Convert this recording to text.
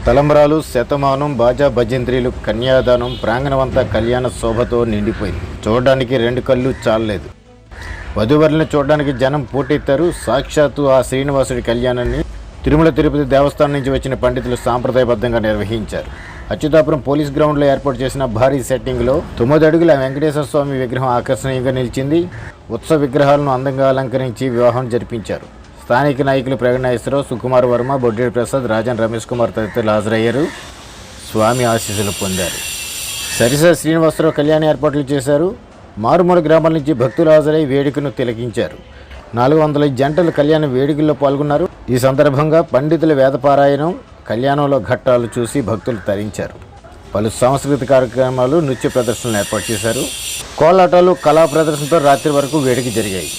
తలంబ్రాలు, శతమానం, బాజా భజంత్రీలు, కన్యాదానం ప్రాంగణమంతా కళ్యాణ శోభతో నిండిపోయింది. చూడడానికి రెండు కళ్ళు చాలలేదు. వధువరులను చూడడానికి జనం పోటెత్తారు. సాక్షాత్తు ఆ శ్రీనివాసుడి కళ్యాణాన్ని తిరుమల తిరుపతి దేవస్థానం నుంచి వచ్చిన పండితులు సాంప్రదాయబద్ధంగా నిర్వహించారు. అచ్యుతాపురం పోలీస్ గ్రౌండ్లో ఏర్పాటు చేసిన భారీ సెట్టింగ్లో 9 అడుగుల వెంకటేశ్వర స్వామి విగ్రహం ఆకర్షణీయంగా నిలిచింది. ఉత్సవ విగ్రహాలను అందంగా అలంకరించి వివాహం జరిపించారు. స్థానిక నాయకులు ప్రగణేశ్వరరావు, సుకుమార్ వర్మ, బొడ్డేడి ప్రసాద్, రాజన్ రమేష్ కుమార్ తదితరులు హాజరయ్యారు. స్వామి ఆశీస్సులు పొందారు. సరిసా శ్రీనివాసరావు కళ్యాణ ఏర్పాట్లు చేశారు. మారుమూల గ్రామాల నుంచి భక్తులు హాజరై వేడుకను తిలకించారు. 400 జంటలు కళ్యాణ వేడుకల్లో పాల్గొన్నారు. ఈ సందర్భంగా పండితుల వేదపారాయణం, కళ్యాణంలో ఘట్టాలు చూసి భక్తులు తరించారు. పలు సాంస్కృతిక కార్యక్రమాలు, నృత్య ప్రదర్శనలు ఏర్పాటు చేశారు. కోలాటాలు, కళా ప్రదర్శనతో రాత్రి వరకు వేడుక జరిగాయి.